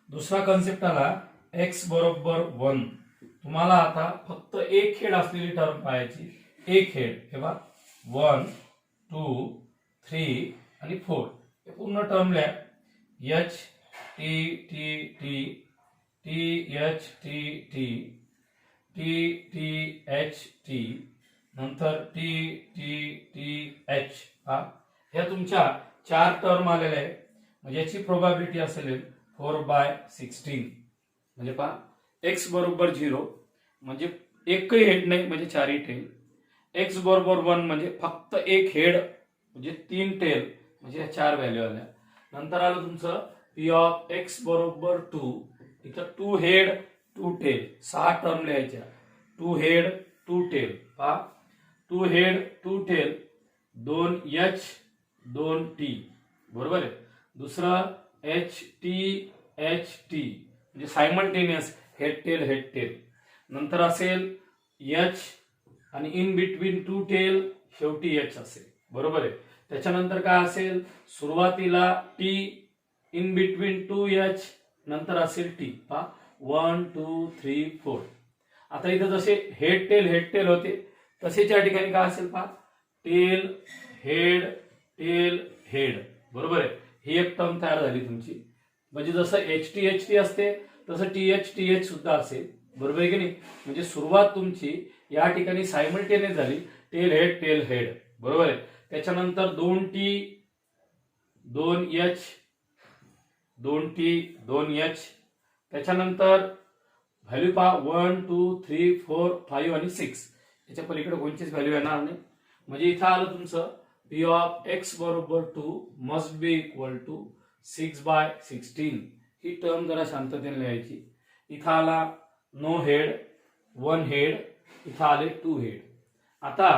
दुसरा कन्सेप्ट आला एक्स बरोबर 1. तुम्हाला आता फक्त एक हेड असलेली टर्म पाहायची. एक हेड हे बघा 1 2 3 आणि 4. हे पूर्ण टर्म लिहा. H T T T T H T T T T H T, नंतर टी टी टी एच. ह्या तुमच्या 4 टर्म आलेल्या आहे. म्हणजे याची प्रोबॅबिलिटी असेल 4/16. म्हणजे पहा एक्स बरोबर 0 म्हणजे एकही हेड नाही म्हणजे 4ही टेल. एक्स बरोबर 1 म्हणजे फक्त एक हेड म्हणजे 3 टेल म्हणजे 4 व्हॅल्यू आल्या. नंतर आलं तुमचं पी ऑफ एक्स बरोबर 2. इथं 2 हेड 2 टेल 6 टर्म लिहायच्या. 2 हेड 2 टेल. पहा 2 हेड 2 टेल 2 एच 2 टी. बरोबर आहे. दुसरं एच टी म्हणजे सायमल्टेनियस हेड टेल. नंतर असेल एच आणि इन बिटवीन 2 टेल शेवटी एच असेल. बरोबर आहे. त्याच्यानंतर काय असेल सुरुवातीला टी इन बिटवीन 2 एच नंतर असेल टी. पहा 1 2 3 4. आता इथं जसे हेड टेल होते तसेच या ठिकाणी काय असेल पहा टेल हेड. बरोबर आहे. ही एक टर्म तयार झाली तुमची. म्हणजे जसं एच टी असते तसं टी एच सुद्धा असेल. बरोबर आहे की नाही. म्हणजे सुरुवात तुमची या ठिकाणी सायमल्टेनियस झाली टेल हेड. बरोबर आहे. त्याच्यानंतर 2 टी 2 एच 2 टी 2 एच. त्याच्यानंतर व्हॅल्यू पहा 1 2 3 4 5 आणि 6. याच्या पलीकडे कोणतीच व्हॅल्यू येणार नाही. म्हणजे इथं आलं तुमचं पी ऑफ एक्स बरोबर 2 मस्ट बी इक्वल टू 6/16. ही टर्म जरा शांततेने लिहायची. इथं आला नो हेड 1 हेड, इथं आले 2 हेड. आता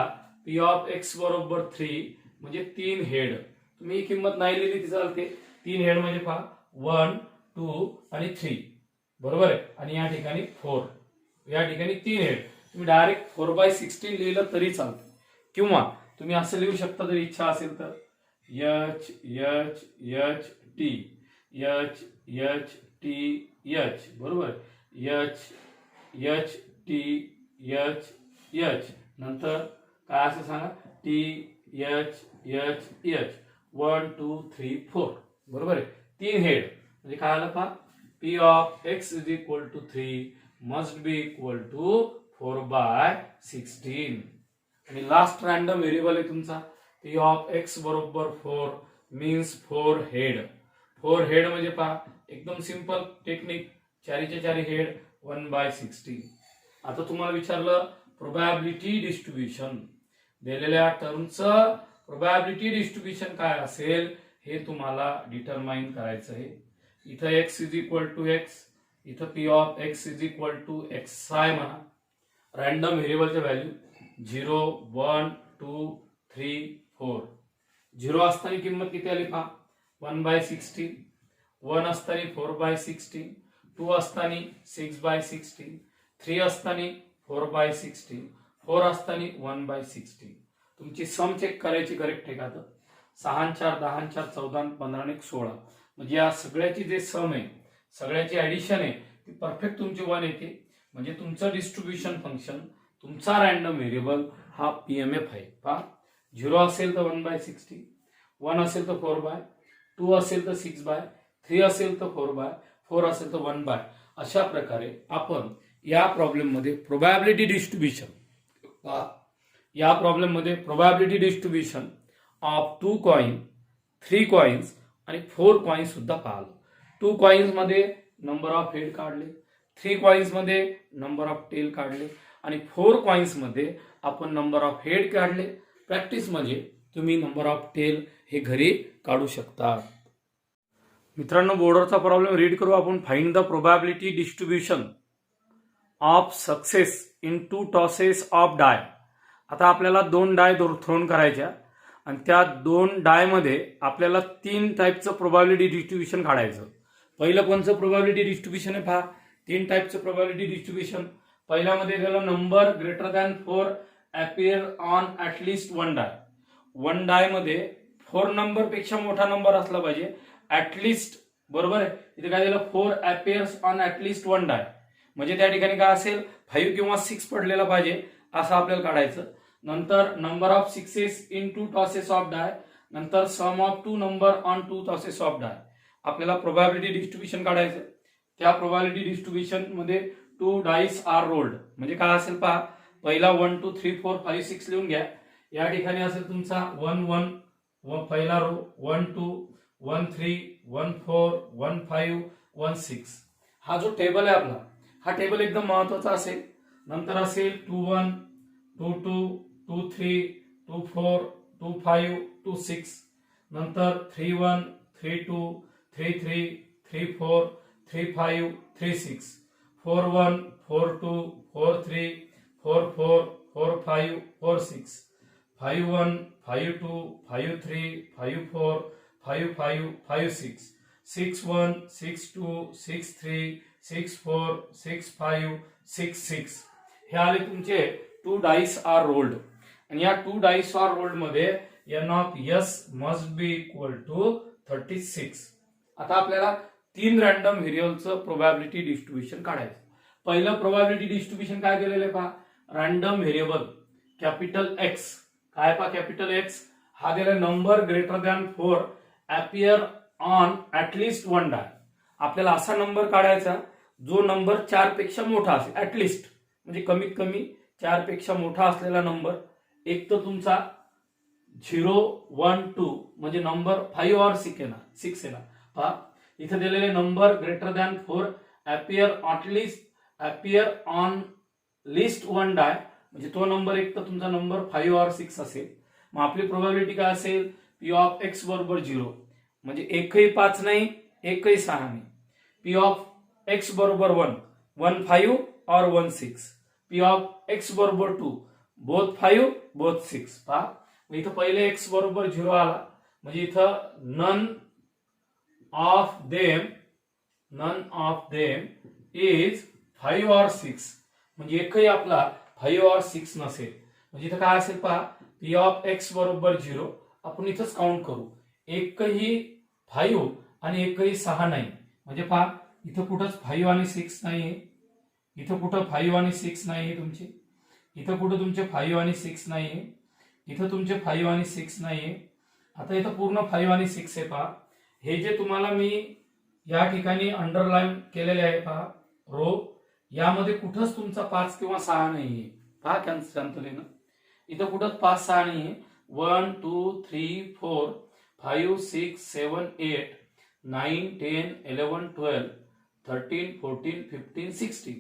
पी ऑफ एक्स बरोबर 3 म्हणजे 3 हेड. तुम्ही ही किंमत नाही लिहिली ती चालते. 3 हेड म्हणजे पहा 1 2 आणि 3. बरोबर आहे. आणि या ठिकाणी 4. या ठिकाणी 3 हेड. तुम्ही डायरेक्ट 4/16 लिहिलं तरी चालतं. किंवा तुम्ही असं लिहू शकता जर इच्छा असेल तर H H H T H H T H. बरोबर. H H T H H नंतर काय असं सांगा टी एच एच एच 1 2 3 4. बरोबर आहे. 3 हेड म्हणजे काय आलं पहा P of X is equal to 3 must be equal to 4/16. आणि लास्ट रॅन्डम व्हेरिएबल आहे तुमचा पी ऑफ एक्स बरोबर 4 मीन्स 4 हेड. 4 हेड म्हणजे पहा एकदम सिंपल टेक्निक. 4च्या 4 हेड 1/16. आता तुम्हाला विचारलं प्रोबॅबिलिटी डिस्ट्रीब्युशन. दिलेल्या टर्मचं प्रोबॅबिलिटी डिस्ट्रीब्युशन काय असेल हे तुम्हाला डिटरमाइन करायचं आहे. इथं X is equal to X, इथं P of X is equal to X I म्हणा. रॅन्डम व्हेरिएबलच्या व्हॅल्यू 0 1 2 3 4. 0 असताना किंमत किती आली पहा 1/16. 1 असताना 4/16. 2 असताना 6/16. 3 असताना 4/16. 4 असताना 1/16. तुमची सम चेक करायची करेक्ट आहे का. तर 6 4 10 4 14 15 16. म्हणजे या सगळ्याची जे सम आहे सगळ्याची ऍडिशन आहे ती परफेक्ट तुमची 1 येते. म्हणजे तुमचं डिस्ट्रीब्युशन फंक्शन तुमचा रॅन्डम व्हेरिएबल हा पीएमएफ आहे. पहा 0 असेल तर 1/16, 1 असेल तर 4/, 2 असेल तर 6/, 3 असेल तर 4/, 4 असेल तर 1/. अशा प्रकारे आपण या प्रॉब्लेम मध्ये probability distribution of 2 coin 3 coins आणि 4 कॉइन्स सुद्धा पाहिलं. 2 कॉइन्स मध्ये नंबर ऑफ हेड काढले, 3 कॉइन्स मध्ये नंबर ऑफ टेल काढले आणि 4 कॉइन्स मध्ये आपण नंबर ऑफ हेड काढले. प्रॅक्टिस म्हणजे तुम्ही नंबर ऑफ टेल हे घरी काढू शकता. मित्रांनो बोर्डरचा प्रॉब्लेम रीड करू आपण. Find the probability distribution of success in 2 tosses of die. आता आपल्याला 2 डाय थ्रोन करायच्या आणि त्या 2 डाय मध्ये आपल्याला 3 टाईपचं प्रोबॅबिलिटी डिस्ट्रीब्युशन काढायचं. पहिलं कोणचं प्रोबॅबिलिटी डिस्ट्रीब्युशन आहे पहा 3 टाईपचं प्रोबॅबिलिटी डिस्ट्रीब्युशन. पहिल्यामध्ये गेलं number greater than 4 appear on at least 1 die. 1 die मध्ये 4 नंबर पेक्षा मोठा नंबर असला पाहिजे ऍटलिस्ट. बरोबर आहे. इथे काय झालं 4 अपियर्स ऑन ऍटलिस्ट 1 डाय म्हणजे त्या ठिकाणी काय असेल 5 किंवा 6 पडलेला पाहिजे असं आपल्याला काढायचं. नंतर number of sixes in 2 tosses of die. नंतर sum of 2 number on 2 tosses of die. आपल्याला प्रोबॅबिलिटी डिस्ट्रीब्युशन काढायचं. त्या प्रोबॅबिलिटी डिस्ट्रीब्युशन मध्ये 2 डाईस आर रोल्ड म्हणजे काय असेल पहा, पहिला 1 2 3 4 5 6 लिहून घ्या. या ठिकाणी असेल तुमचा 1 1 व पहिला रो 1 2 1 3 1 4 1 5 1 6. हा जो टेबल आहे आपला, हा टेबल एकदम महत्वाचा असेल. नंतर असेल 2 1 2 2 2 3 2 4 2 5 2 6. नंतर 3 1 3 2 3 3 3 4 3 5 3 6. 4 1 4 2 4 3 4 4 4 5 4 6. 5 1 5 2 5 3 5 4 5 5 5 6. 6 1 6 2 6 3 6 4 6 5 6 6. हे आले तुमचे 2 डाईस आर रोल्ड. आणि या 2 डाईस आर रोल्ड मध्ये N of S must be equal to 36. आता आपल्याला 3 रॅन्डम व्हेरिएबलचं प्रोबॅबिलिटी डिस्ट्रीब्युशन काढायचं. पहिलं प्रोबॅबिलिटी डिस्ट्रीब्युशन काय केलेलं आहे पहा, रॅन्डम व्हेरिएबल कॅपिटल एक्स. काय पहा, कॅपिटल एक्स हा दिला number greater than 4 appear on at least 1 डाय. आपल्याला असा नंबर काढायचा जो नंबर 4 पेक्षा मोठा असेल, ऍटलिस्ट म्हणजे कमीत कमी 4 पेक्षा मोठा असलेला नंबर. एक तर तुमचा 0 1 2 म्हणजे नंबर 5 और 6 येणार. पहा इथे दिलेले number greater than 4 appear on list 1 डाय म्हणजे तो नंबर एक तर तुमचा नंबर 5 और 6 असेल. मग आपली प्रोबॅबिलिटी काय असेल, पी ऑफ एक्स बरोबर 0 म्हणजे एकही 5 नाही एकही 6 नाही. पी ऑफ एक्स बरोबर 1 1 5 और 1 6. पी ऑफ एक्स बरोबर 2 बोथ 5 बोथ 6. पहा इथं पहिले एक्स बरोबर 0 आला म्हणजे इथं नन ऑफ देम इज 5 और 6 म्हणजे एकही आपला 5 और 6 नसेल. म्हणजे इथं काय असेल पहा, पी ऑफ एक्स बरोबर 0. आपण इथंच काउंट करू, एकही 5 आणि एकही 6 नाही. म्हणजे पहा इथं कुठंच 5 आणि 6 नाहीये, इथं कुठं 5 आणि 6 नाहीये तुमचे, इथं कुठं तुमचे 5 आणि 6 नाहीये, इथं तुमचे 5 आणि 6 नाहीये. आता इथं पूर्ण 5 आणि 6 आहे. पहा हे जे तुम्हाला मी या ठिकाणी अंडरलाईन केलेले आहे पहा रो, यामध्ये कुठंच तुमचा 5 किंवा 6 नाहीये. पहा शांततेनं इथं कुठंच 5 6 नाहीये. 1 2 3 4 5 6 7 8 9 10 11 12 13 14 15 16.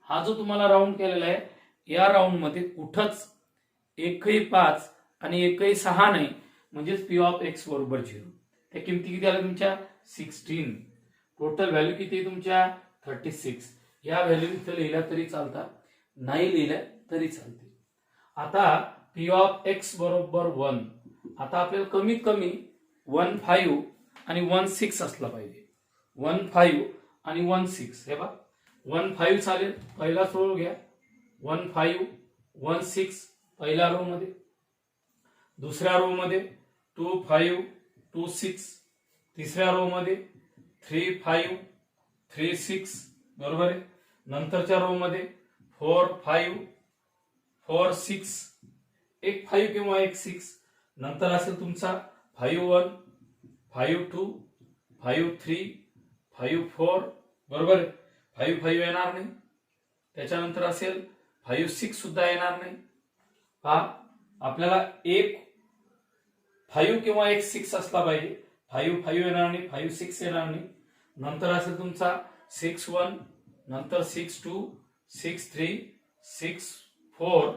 हा जो तुम्हाला राऊंड केलेला आहे, या राऊंड मध्ये कुठंच एकही 5 आणि एकही 6 नाही. म्हणजेच पी ऑफ एक्स बरोबर 0. त्या किमती किती आल्या तुमच्या 16. टोटल व्हॅल्यू किती आहे तुमच्या 36. या व्हॅल्यू इथं लिहिल्या तरी चालतात, नाही लिहिल्या तरी चालते. आता पी ऑफ एक्स बरोबर 1. आता आपल्याला कमीत कमी 1 5 आणि 1 6 असला पाहिजे. 1 5 आणि 1 6. हे बघा 1 5 चालेल, पहिला रो घ्या. 1 5 1 6 पहिल्या रो मध्ये, दुसऱ्या रो मध्ये 2 5 2 6, तिसऱ्या रो मध्ये 3 5 3 6 बरोबर आहे. नंतरच्या रो मध्ये 4 5 4 6, एक 5 किंवा एक 6. नंतर असेल तुमचा 5 1 5 2 5 3 5 4 बरोबर आहे. 5 5 येणार नाही. त्याच्यानंतर असेल 5 6 सुद्धा येणार नाही. पहा आपल्याला एक 5 किंवा एक 6 असला पाहिजे. 5 5 येणार नाही, 5 6 येणार नाही. नंतर असेल तुमचा 6 1, नंतर 6 2 6 3 6 4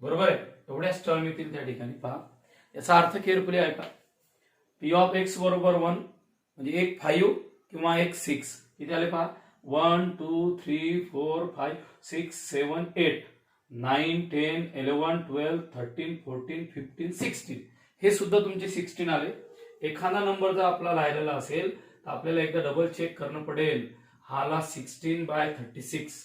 बरोबर आहे. एवढ्याच टर्म येतील त्या ठिकाणी. पहा याचा अर्थ केअरफुली ऐका. पी ऑफ एक्स बरोबर 1 म्हणजे एक 5 किंवा एक 6 किती आले पहा, 1 2 3 4 5 6 7 8 9 10 11 12 13 14 15 16. हे सुद्धा तुमचे 16 आले. एखादा नंबर जर आपला राहिलेला असेल तर आपल्याला एकदा डबल चेक करणं पडेल, हाला 16/36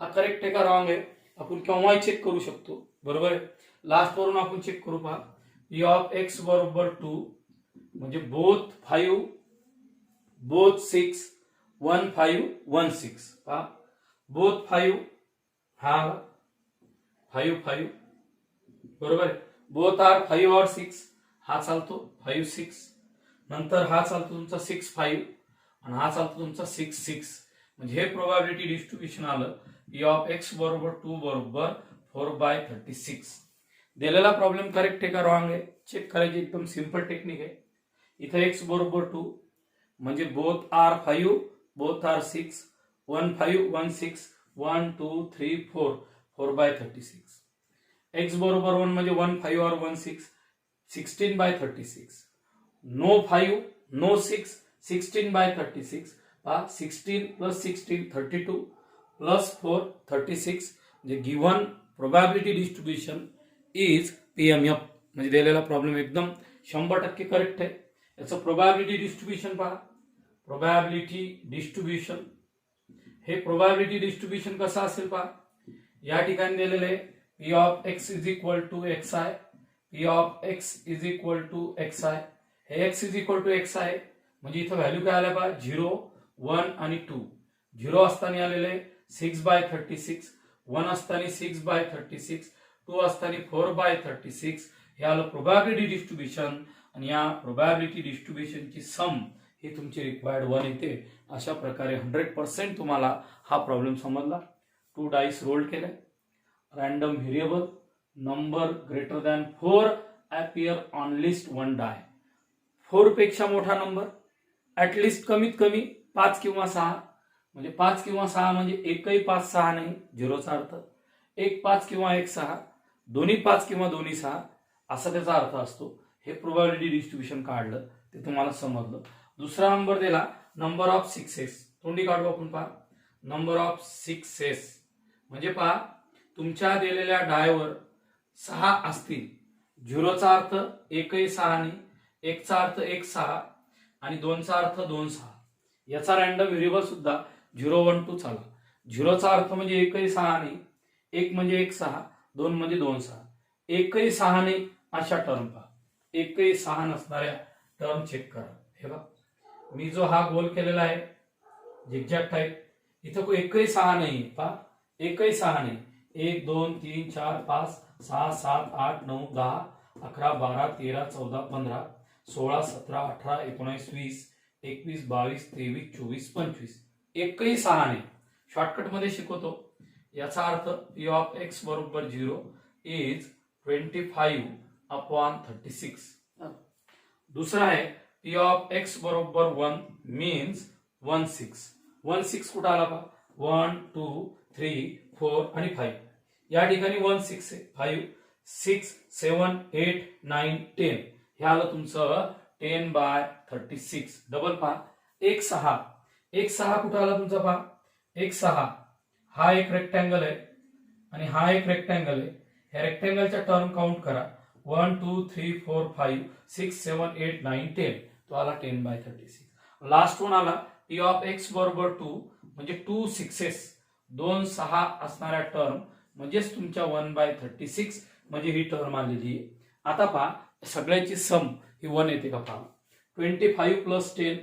हा करेक्ट आहे का रॉंग आहे. आपण केव्हाही चेक करू शकतो बरोबर आहे. लास्ट वरून आपण चेक करू. पहा पी ऑफ एक्स बरोबर 2 म्हणजे बोथ 5 बोथ 6 1 5 1 6. पहा बोथ 5 हा 5 5 बरोबर आहे. बोथ आर 5 और 6 हा चालतो 5 6. नंतर हा चालतो तुमचा 6 5 आणि हा चालतो तुमचा 6 6. म्हणजे हे प्रोबॅबिलिटी डिस्ट्रीब्युशन आलं. पी ऑफ एक्स बरोबर 2 बरोबर 4/36. दिलेला प्रॉब्लेम करेक्ट आहे का रॉंग आहे चेक करायची एकदम सिंपल टेक्निक आहे. इथं एक्स बरोबर 2 म्हणजे both R 5 both R 6 1 5 1 6 1 2 3 4 4/36. X बरोबर 1 म्हणजे 1 5 or 1 6 16/36. No 5 no 6 16/36. 16 plus 16 32 plus 4 36. म्हणजे given probability distribution is PMF. म्हणजे दिलेला प्रॉब्लेम एकदम 100% करेक्ट आहे. याचं प्रोबॅबिलिटी डिस्ट्रीब्युशन पहा. प्रोबॅबिलिटी डिस्ट्रीब्युशन हे प्रोबॅबिलिटी डिस्ट्रीब्युशन कसं असेल पहा. या ठिकाणी दिलेले आहे P of X is equal to X I. P of X is equal to X I. हे X is equal to X आहे म्हणजे इथं व्हॅल्यू काय आल्या पहा 0 1 आणि 2. 0 असताना आलेले 6/36 1 असताना 6/36 2 असताना 4/36. हे आलं प्रोबॅबिलिटी डिस्ट्रीब्युशन आणि या प्रोबॅबिलिटी डिस्ट्रीब्युशनची सम ही तुमची रिक्वायर्ड 1 येते. अशा प्रकारे 100% तुम्हाला हा प्रॉब्लेम समजला. 2 डाईस रोल केले. Random variable number greater than 4 appear on list 1 डाय. 4 पेक्षा मोठा नंबर ऍटलिस्ट कमीत कमी 5 किंवा 6 म्हणजे 5 किंवा 6 म्हणजे एकही 5 6 नाही 0चा अर्थ. एक 5 किंवा एक 6 दोन्ही 5 किंवा दोन्ही 6 असा त्याचा अर्थ असतो. हे प्रोबॅबिलिटी डिस्ट्रीब्युशन काढलं ते तुम्हाला समजलं. दुसरा नंबर दिला नंबर ऑफ सिक्सेस. तोंडी काढू आपण पहा. नंबर ऑफ सिक्सेस म्हणजे पहा तुमच्या दिलेल्या डायवर 6 असतील. 0चा अर्थ एकही 6 नाही. 1चा अर्थ 1 6 आणि 2चा अर्थ 2 6. याचा रॅन्डम व्हेरिएबल सुद्धा 0 1 2 चाला. 0चा अर्थ म्हणजे एकही 6 नाही. 1 म्हणजे 1 6 2 म्हणजे 2 6. एकही 6 नाही अशा टर्म पहा. एकही 6 नसणाऱ्या टर्म चेक करा. हे बघा मी जो हा गोल केलेला आहे झिगझॅग टाईप इथं एकही 6 नाही पहा. एकही 6 नाही. 1 2 3 4 5 6 7 8 9 10 11 12 13 14 15 16 17 18 19 20 21 22 23 24 25. एकही 6 नाही. शॉर्टकट मध्ये शिकवतो. याचा अर्थ पी ऑफ एक्स बरोबर 0 इज 25/36. दुसरा आहे पी ऑफ एक्स बरोबर 1 मीन्स 1 6. 1 6 कुठं आला पहा 1 2 3 4 आणि 5. या ठिकाणी 1 6 आहे. 5 6 7 8 9 10 हे आलं तुमचं 10/36. डबल पहा 1 6. 1 6 कुठं आला तुमचा पहा 1 6 हा एक रेक्टँगल आहे आणि हा एक रेक्टँगल आहे. ह्या रेक्टँगलच्या टर्म काउंट करा 1 2 3 4 5 6 7 8 9 10. तो आला 10/36. लास्ट वन आला पी ऑफ एक्स बरोबर 2 म्हणजे 2 6 2 6 असणाऱ्या टर्म म्हणजेच तुमच्या 1/36 म्हणजे ही टर्म आलेली आहे. आता पहा सगळ्याची सम ही 1 येते का पहा. 25 प्लस 10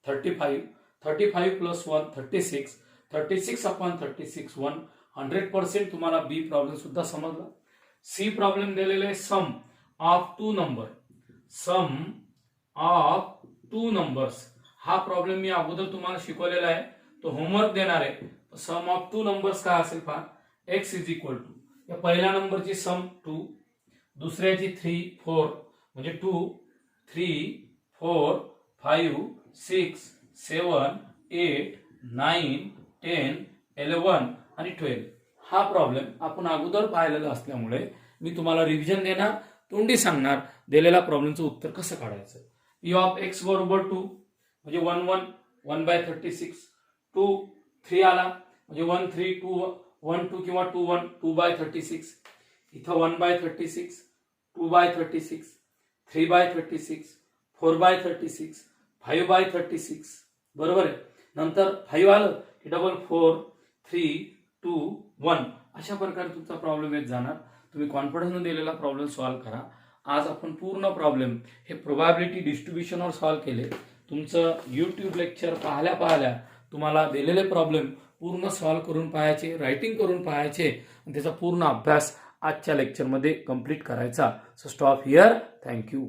35 35 प्लस 1 36 36/36 1. 100% तुम्हाला बी प्रॉब्लेम सुद्धा समजला. सी प्रॉब्लेम दिलेले sum of 2 number. Sum of 2 numbers हा प्रॉब्लेम मी अगोदर तुम्हाला शिकवलेला आहे. तो होमवर्क देणार आहे. सम ऑफ 2 नंबर्स काय असेल पहा एक्स इज इक्वल टू या पहिल्या नंबरची सम 2 दुसऱ्याची 3 4 म्हणजे 2 3 4 5 6 7 8 9 10 11 आणि 12. हा प्रॉब्लेम आपण अगोदर पाहिलेला असल्यामुळे मी तुम्हाला रिव्हिजन देणार तोंडी सांगणार दिलेल्या प्रॉब्लेमचं उत्तर कसं काढायचं. पी ऑफ एक्स बरोबर 2 म्हणजे 1 1 1/36. 2 3 आला म्हणजे 1 3 2 1 2 किंवा 2 1 2/36. इथं 1/36 2/36 3/36 4/36 5/36 बरोबर आहे. नंतर 5 आलं की डबल 4 3 2 1 अशा प्रकारे तुमचा प्रॉब्लेम येत जाणार. तुम्ही कॉन्फिडन्सने दिलेला प्रॉब्लेम सॉल्व्ह करा. आज आपण पूर्ण प्रॉब्लेम हे प्रोबॅबिलिटी डिस्ट्रीब्युशनवर सॉल्व्ह केले. तुमचं यूट्यूब लेक्चर पाहल्या तुम्हाला दिलेले प्रॉब्लेम पूर्ण सॉल्व्ह करून पाहायचे रायटिंग करून पाहायचे आणि त्याचा पूर्ण अभ्यास आजच्या लेक्चरमध्ये कंप्लीट करायचा. So stop here. थँक्यू.